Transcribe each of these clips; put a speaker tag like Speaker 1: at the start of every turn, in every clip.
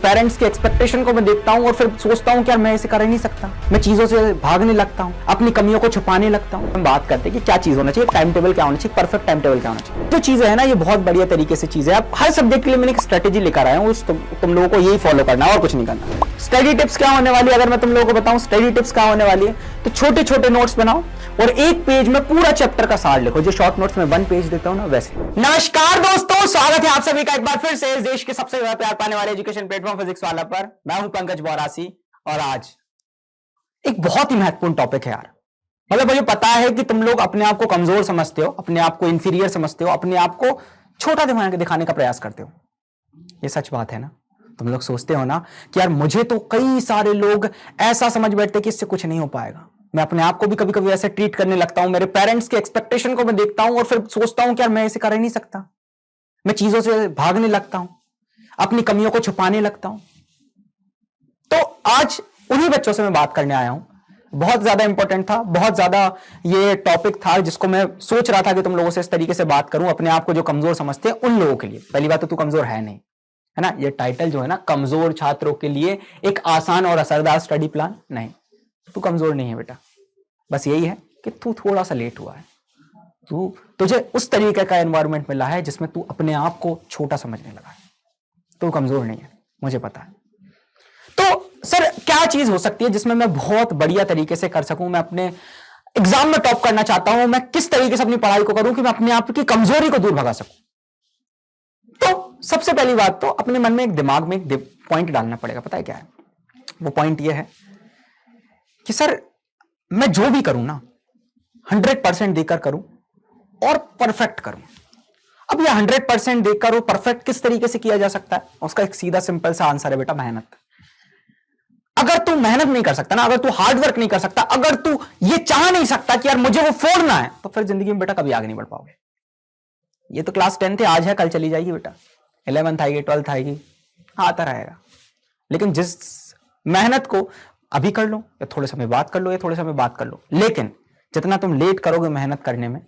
Speaker 1: Parents के expectation को मैं देखता हूँ और फिर सोचता हूँ कि यार मैं ऐसे कर ही नहीं सकता, मैं चीजों से भागने लगता हूँ, अपनी कमियों को छुपाने लगता हूँ। हम बात करते हैं कि क्या चीज होना चाहिए, टाइम टेबल क्या होना चाहिए, परफेक्ट टाइम टेबल क्या होना चाहिए। जो चीजें है ना, ये बहुत बढ़िया तरीके से चीजें है। हर सब्जेक्ट के लिए मैंने एक स्ट्रेटेजी लेकर आया हूँ, तुम लोगों को यही फॉलो करना है और कुछ नहीं करना। स्टडी टिप्स क्या होने वाली है, अगर मैं तुम लोगों को बताऊं स्टडी टिप्स क्या होने वाली है, तो छोटे छोटे नोट्स बनाओ और एक पेज में पूरा चैप्टर का सार लिखो, जो शॉर्ट नोट्स में 1 पेज देता हूं ना वैसे। नमस्कार दोस्तों, स्वागत है आप सभी का एक बार फिर से इस देश के सबसे ज्यादा प्यार पाने वाले एजुकेशन प्लेटफॉर्म फिजिक्स वाला पर। मैं हूं पंकज बोरासी और आज एक बहुत ही महत्वपूर्ण टॉपिक है यार। मतलब मुझे पता है कि तुम लोग अपने आप को कमजोर समझते हो, अपने आप को इंफीरियर समझते हो, अपने आप को छोटा दिखाने का प्रयास करते हो। ये सच बात है ना। तुम लोग सोचते हो ना कि यार मुझे तो कई सारे लोग ऐसा समझ बैठते कि इससे कुछ नहीं हो पाएगा। मैं अपने आप को भी कभी कभी ऐसे ट्रीट करने लगता हूं, मेरे पेरेंट्स के एक्सपेक्टेशन को मैं देखता हूं और फिर सोचता हूं कि यार मैं ऐसे कर ही नहीं सकता, मैं चीजों से भागने लगता हूं, अपनी कमियों को छुपाने लगता हूं। तो आज उन्हीं बच्चों से मैं बात करने आया हूं। बहुत ज्यादा इंपॉर्टेंट था, बहुत ज्यादा ये टॉपिक था जिसको मैं सोच रहा था कि तुम लोगों से इस तरीके से बात करूं, अपने आप को जो कमजोर समझते हैं उन लोगों के लिए। पहली बात तो तू कमजोर है नहीं, है ना। ये टाइटल जो है ना, कमजोर छात्रों के लिए एक आसान और असरदार स्टडी प्लान नहीं। तू कमजोर नहीं है बेटा, बस यही है कि तू थोड़ा सा लेट हुआ है। तुझे उस तरीके का एनवायरनमेंट मिला है जिसमें तू अपने आप को छोटा समझने लगा है। तू कमजोर नहीं है, मुझे पता है। तो सर क्या चीज हो सकती है जिसमें मैं बहुत बढ़िया तरीके से कर सकूं, मैं अपने एग्जाम में टॉप करना चाहता हूं, मैं किस तरीके से अपनी पढ़ाई को करूं कि मैं अपने आप की कमजोरी को दूर भगा सकूं। तो सबसे पहली बात तो अपने मन में एक दिमाग में एक पॉइंट डालना पड़ेगा। पता है क्या है वो पॉइंट? ये है कि सर मैं जो भी करूं ना 100% देकर करूं और परफेक्ट करूं। अब ये 100% देकर और परफेक्ट किस तरीके से किया जा सकता है, उसका एक सीधा सिंपल सा आंसर है बेटा, मेहनत। अगर तू मेहनत नहीं कर सकता ना, अगर तू हार्ड वर्क नहीं कर सकता, अगर तू ये चाह नहीं सकता कि यार मुझे वो फोड़ना है, तो फिर जिंदगी में बेटा कभी आगे नहीं बढ़ पाओगे। ये तो क्लास 10 थे, आज है कल चली जाएगी बेटा, 11th आएगी, 12th आएगी, आता रहेगा। लेकिन जिस मेहनत को अभी कर लो या थोड़े समय बाद कर लो या थोड़े समय बाद कर लो, लेकिन जितना तुम लेट करोगे मेहनत करने में,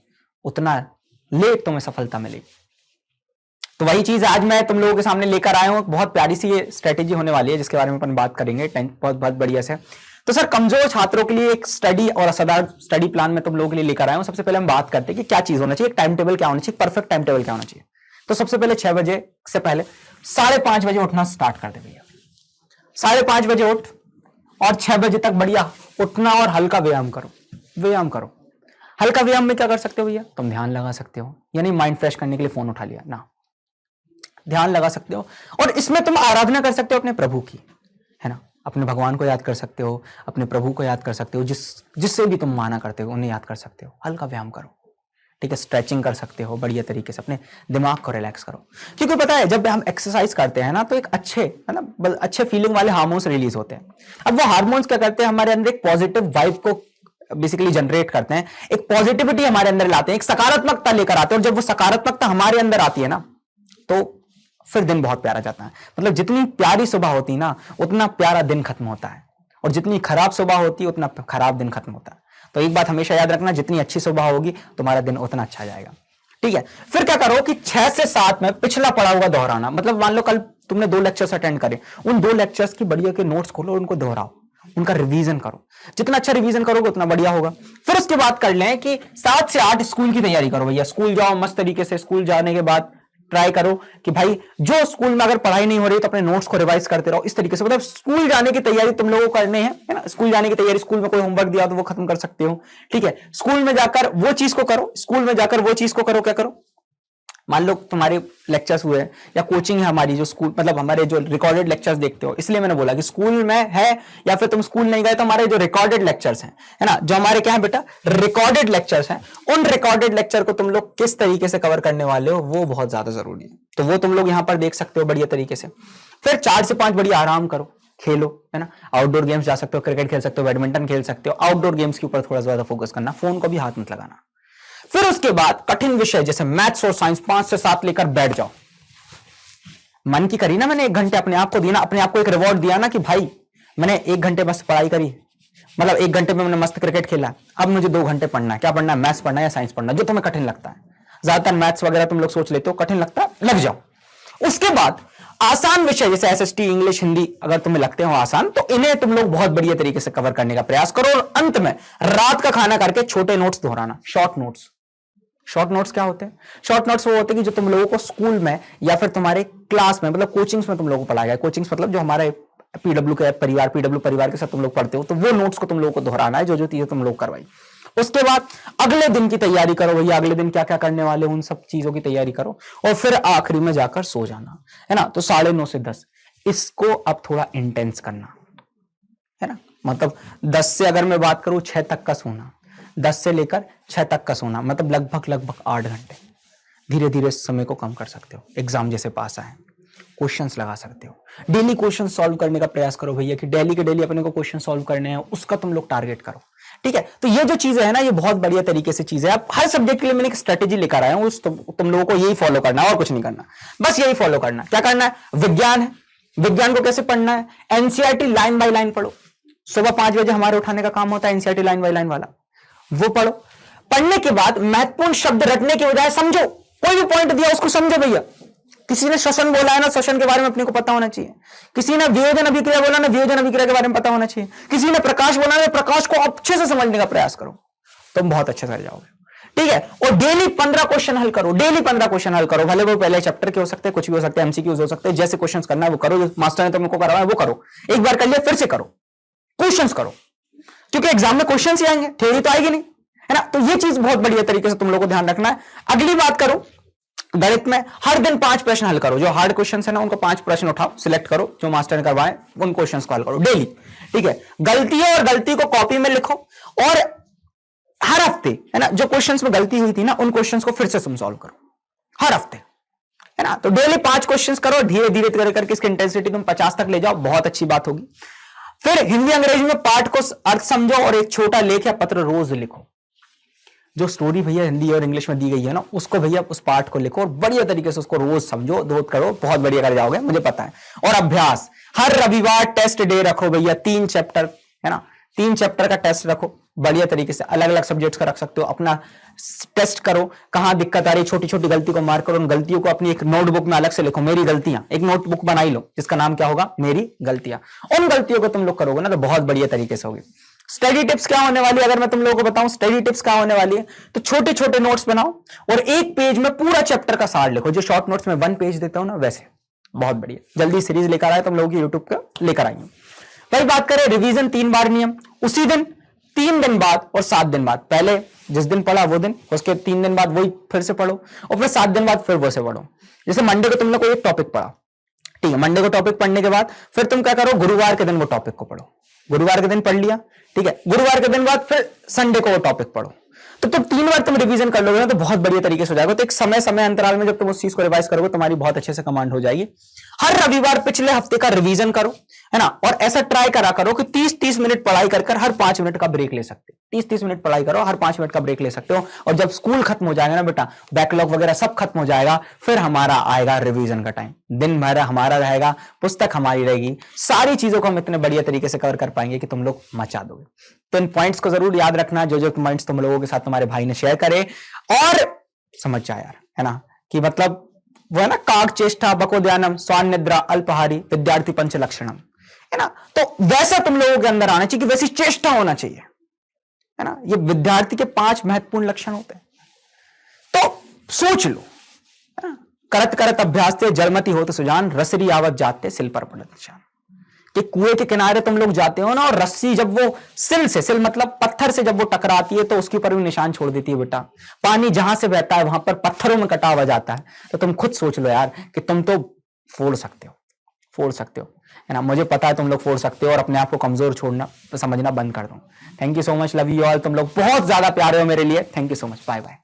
Speaker 1: उतना लेट तुम्हें सफलता मिलेगी। तो वही चीज आज मैं तुम लोगों के सामने लेकर आया हूं। बहुत प्यारी सी ये स्ट्रेटेजी होने वाली है जिसके बारे में अपन बात करेंगे बहुत बहुत बढ़िया से। तो सर कमजोर छात्रों के लिए एक स्टडी और असरदार स्टडी प्लान में तुम लोगों के लिए लेकर आया हूं। सबसे पहले हम बात करते हैं कि क्या चीज होना चाहिए, टाइम टेबल क्या होना चाहिए, परफेक्ट टाइम टेबल क्या होना चाहिए। तो सबसे पहले 6 बजे से पहले 5:30 बजे उठना स्टार्ट कर दे भैया। 5:30 बजे उठ और 6 बजे तक बढ़िया उठना और हल्का व्यायाम करो। व्यायाम करो। हल्का व्यायाम में क्या कर सकते हो भैया, तुम ध्यान लगा सकते हो, यानी माइंड फ्रेश करने के लिए फोन उठा लिया ना, ध्यान लगा सकते हो। और इसमें तुम आराधना कर सकते हो अपने प्रभु की, है ना। अपने भगवान को याद कर सकते हो, अपने प्रभु को याद कर सकते हो, जिससे भी तुम माना करते हो उन्हें याद कर सकते हो। हल्का व्यायाम करो, ठीक है। स्ट्रेचिंग कर सकते हो बढ़िया तरीके से, अपने दिमाग को रिलैक्स करो। क्योंकि पता है जब हम एक्सरसाइज करते हैं ना, तो एक अच्छे, है ना, अच्छे फीलिंग वाले हार्मोन्स रिलीज होते हैं। अब वो हार्मोन्स क्या करते हैं, हमारे अंदर एक पॉजिटिव वाइब को बेसिकली जनरेट करते हैं, एक पॉजिटिविटी हमारे अंदर लाते हैं, एक सकारात्मकता लेकर आते हैं। और जब वो सकारात्मकता हमारे अंदर आती है ना, तो फिर दिन बहुत प्यारा जाता है। मतलब जितनी प्यारी सुबह होती है ना, उतना प्यारा दिन खत्म होता है, और जितनी खराब सुबह होती है उतना खराब दिन खत्म होता है। तो एक बात हमेशा याद रखना, जितनी अच्छी सुबह होगी तुम्हारा दिन उतना अच्छा जाएगा, ठीक है। फिर क्या करो कि 6 से 7 में पिछला पढ़ा हुआ दोहराना। मतलब मान लो कल तुमने 2 लेक्चर्स अटेंड करे, उन 2 लेक्चर्स की बढ़िया के नोट्स खोलो, उनको दोहराओ, उनका रिवीजन करो। जितना अच्छा रिवीजन करोगे उतना बढ़िया होगा। फिर उसके बाद कर लें कि 7 से 8 स्कूल की तैयारी करो भैया। स्कूल जाओ मस्त तरीके से। स्कूल जाने के बाद ट्राई करो कि भाई जो स्कूल में अगर पढ़ाई नहीं हो रही तो अपने नोट्स को रिवाइज करते रहो। इस तरीके से मतलब स्कूल जाने की तैयारी तुम लोगों को करनी है ना। स्कूल जाने की तैयारी, स्कूल में कोई होमवर्क दिया तो वो खत्म कर सकते हो, ठीक है। स्कूल में जाकर वो चीज को करो, स्कूल में जाकर वो चीज को करो। क्या करो, मान लो तुम्हारे लेक्चर्स हुए या कोचिंग है हमारी, जो स्कूल मतलब हमारे जो रिकॉर्डेड लेक्चर्स देखते हो, इसलिए मैंने बोला कि स्कूल में है या फिर तुम स्कूल नहीं गए तो हमारे जो रिकॉर्डेड लेक्चर्स हैं, है ना, जो हमारे क्या है बेटा, रिकॉर्डेड लेक्चर्स हैं, उन रिकॉर्डेड लेक्चर को तुम लोग किस तरीके से कवर करने वाले हो वो बहुत ज्यादा जरूरी है। तो वो तुम लोग यहां पर देख सकते हो बढ़िया तरीके से। फिर 4 से 5 बढ़िया आराम करो, खेलो, है ना। आउटडोर गेम्स जा सकते हो, क्रिकेट खेल सकते हो, बैडमिंटन खेल सकते हो। आउटडोर गेम्स के ऊपर थोड़ा ज्यादा फोकस करना, फोन को भी हाथ मत लगाना। फिर उसके बाद कठिन विषय जैसे मैथ्स और साइंस 5 से 7 लेकर बैठ जाओ। मन की करी ना मैंने 1 घंटे अपने आप को दिया ना, अपने आप को एक रिवॉर्ड दिया ना कि भाई मैंने 1 घंटे बस पढ़ाई करी, मतलब 1 घंटे में मैंने मस्त क्रिकेट खेला, अब मुझे 2 घंटे पढ़ना है। क्या पढ़ना है, मैथ्स पढ़ना है या साइंस पढ़ना है, जो तुम्हें कठिन लगता है। ज्यादातर मैथ्स वगैरह तुम लोग सोच लेते हो कठिन लगता है, लग जाओ। उसके बाद आसान विषय जैसे एसएसटी, इंग्लिश, हिंदी अगर तुम्हें लगते हो आसान, तो इन्हें तुम लोग बहुत बढ़िया तरीके से कवर करने का प्रयास करो। और अंत में रात का खाना करके छोटे नोट्स दोहराना, शॉर्ट नोट्स। शॉर्ट नोट्स क्या होते हैं? शॉर्ट नोट्स वो होते हैं कि जो तुम लोगों को स्कूल में या फिर तुम्हारे क्लास में, मतलब कोचिंग्स में तुम लोगों को पढ़ाया गया। कोचिंग्स मतलब जो हमारे पीडब्ल्यू परिवार के साथ तुम लोग पढ़ते हो, तो वो नोट्स को तुम लोगों को दोहराना है, जो जो चीजें तुम लोग करवाई। उसके बाद अगले दिन की तैयारी करो भैया, अगले दिन क्या क्या करने वाले उन सब चीजों की तैयारी करो, और फिर आखिरी में जाकर सो जाना, है ना। तो 9:30 से 10 इसको अब थोड़ा इंटेंस करना, है ना। मतलब 10 से अगर मैं बात करूं 6 तक का सोना, 10 से लेकर 6 तक का सोना, मतलब लगभग 8 घंटे। धीरे धीरे समय को कम कर सकते हो। एग्जाम जैसे पास आए, क्वेश्चंस लगा सकते हो। डेली क्वेश्चन सॉल्व करने का प्रयास करो भैया, कि डेली के डेली अपने को क्वेश्चन सॉल्व करने हैं, उसका तुम लोग टारगेट करो, ठीक है। तो ये जो चीजें है ना, ये बहुत बढ़िया तरीके से चीजें, आप हर सब्जेक्ट के लिए मैंने एक स्ट्रेटेजी लेकर आया हूं, तुम लोगों को यही फॉलो करना है और कुछ नहीं करना, बस यही फॉलो करना। क्या करना है? विज्ञान है, विज्ञान को कैसे पढ़ना है? एनसीईआरटी लाइन बाय लाइन पढ़ो। सुबह 5 बजे हमारे उठाने का काम होता है एनसीईआरटी लाइन बाय लाइन वाला, वो पढ़ो। पढ़ने के बाद महत्वपूर्ण शब्द रटने के बजाय समझो, कोई भी पॉइंट दिया उसको समझो भैया। किसी ने श्वसन बोला है ना, श्वसन के बारे में अपने को पता होना चाहिए। किसी ने वियोजन अभिक्रिया बोला ना, वियोजन अभिक्रिया के बारे में पता होना चाहिए। किसी ने प्रकाश बोला ना, प्रकाश को अच्छे से समझने का प्रयास करो, तुम बहुत अच्छे से कर जाओगे, ठीक है। और डेली 15 क्वेश्चन हल करो, डेली 15 क्वेश्चन हल करो, भले वो पहले चैप्टर के हो सकते हैं, कुछ भी हो सकते हैं, एमसीक्यूज हो सकते हैं, जैसे क्वेश्चन करना है वो करो, जो मास्टर ने तुमको करवाया वो करो। एक बार कर लिया फिर से करो, क्वेश्चन करो, क्योंकि एग्जाम में क्वेश्चन ही आएंगे, थ्योरी तो आएगी नहीं, है ना। तो ये चीज बहुत बढ़िया तरीके से तुम लोग को ध्यान रखना है। अगली बात करो, गणित में हर दिन 5 प्रश्न हल करो। जो हार्ड क्वेश्चन है ना, उनको 5 प्रश्न उठाओ, सिलेक्ट करो, जो मास्टर ने करवाए उन क्वेश्चंस को हल करो डेली, ठीक है। गलती है और गलती को कॉपी में लिखो, और हर हफ्ते, है ना, जो क्वेश्चंस में गलती हुई थी ना, उन क्वेश्चंस को फिर से तुम सॉल्व करो हर हफ्ते, है ना। तो डेली 5 क्वेश्चंस करो, धीरे धीरे करके इसकी इंटेंसिटी तुम 50 तक ले जाओ, बहुत अच्छी बात होगी। फिर हिंदी अंग्रेजी में पाठ को अर्थ समझो, और एक छोटा लेख या पत्र रोज लिखो। जो स्टोरी भैया हिंदी और इंग्लिश में दी गई है ना, उसको भैया उस पार्ट को लिखो और बढ़िया तरीके से उसको रोज समझो, धोत करो, बहुत बढ़िया कर जाओगे, मुझे पता है। और अभ्यास, हर रविवार टेस्ट डे रखो भैया, 3 चैप्टर, है ना, 3 चैप्टर का टेस्ट रखो बढ़िया तरीके से, अलग अलग सब्जेक्ट्स का रख सकते हो। अपना टेस्ट करो, कहां दिक्कत आ रही, छोटी छोटी गलती को मार्क करो, उन गलतियों को अपनी एक नोटबुक में अलग से लिखो, मेरी गलतियां, एक नोटबुक बनाई लो जिसका नाम क्या होगा, मेरी गलतियां। उन गलतियों को तुम लोग करोगे ना, तो बहुत बढ़िया तरीके से होगी। स्टडी टिप्स क्या होने वाली है, अगर मैं तुम लोगों को बताऊं स्टडी टिप्स क्या होने वाली है, तो छोटे छोटे नोट्स बनाओ और एक पेज में पूरा चैप्टर का सार लिखो, जो शॉर्ट नोट्स में 1 पेज देता हूं ना वैसे। बहुत बढ़िया, जल्दी सीरीज लेकर आए तुम लोगों की, यूट्यूब पे लेकर आएंगे। भाई बात करें रिवीजन 3 बार नियम, उसी दिन 3 दिन बाद और 7 दिन बाद, पहले जिस दिन पढ़ा वो दिन, उसके 3 दिन बाद वही फिर से पढ़ो, और फिर 7 दिन बाद फिर वो से पढ़ो। जैसे मंडे को तुमने कोई एक टॉपिक पढ़ा, ठीक है, मंडे को टॉपिक पढ़ने के बाद फिर तुम क्या करो, गुरुवार के दिन वो टॉपिक को पढ़ो, गुरुवार के दिन पढ़ लिया, ठीक है, गुरुवार के दिन बाद फिर संडे को वो टॉपिक पढ़ो। तो तुम 3 बार तुम रिवीजन कर लोगे ना, तो बहुत बढ़िया तरीके से हो जाएगा। तो एक समय अंतराल में जब तुम उस चीज को रिवाइज करोगे, तुम्हारी बहुत अच्छे से कमांड हो जाएगी। हर रविवार पिछले हफ्ते का रिवीजन करो, है ना, और ऐसा ट्राई करा करो कि 30-30 मिनट पढ़ाई कर हर 5 मिनट का ब्रेक ले सकते हो। 30-30 मिनट पढ़ाई करो, हर 5 मिनट का ब्रेक ले सकते हो। और जब स्कूल खत्म हो जाएगा ना बेटा, बैकलॉग वगैरह सब खत्म हो जाएगा, फिर हमारा आएगा रिवीजन का टाइम। दिन भर हमारा रहेगा, पुस्तक हमारी रहेगी, सारी चीजों को हम इतने बढ़िया तरीके से कवर कर पाएंगे कि तुम लोग मचा दोगे। तो इन पॉइंट्स को जरूर याद रखना, जो जो पॉइंट्स तुम लोगों के साथ तुम्हारे भाई ने शेयर करे, और समझ जाए यार, है ना, कि मतलब वो है ना, काग चेष्टा बकोद्यानम स्वान निद्रा अल्पहारी विद्यार्थी पंच लक्षणम, है ना। तो वैसा तुम लोगों के अंदर आना चाहिए, कि वैसी चेष्टा होना चाहिए, है ना। ये विद्यार्थी के 5 महत्वपूर्ण लक्षण होते हैं। तो सोच लो, है ना, करत करत अभ्यास थे जलमती होते सुजान, रसरी आवत जाते सिल पर पड़त निशान। कि कुएं के किनारे तुम लोग जाते हो ना, और रस्सी जब वो सिल मतलब पत्थर से जब वो टकराती है, तो उसके ऊपर भी निशान छोड़ देती है बेटा। पानी जहां से बहता है वहां पर पत्थरों में कटा हुआ जाता है। तो तुम खुद सोच लो यार, कि तुम तो फोड़ सकते हो, है ना। मुझे पता है तुम लोग फोड़ सकते हो, और अपने आप को कमजोर छोड़ना समझना बंद कर दो। Thank you so much, love you all. तुम लोग बहुत ज्यादा प्यारे हो मेरे लिए, thank you so much, bye bye.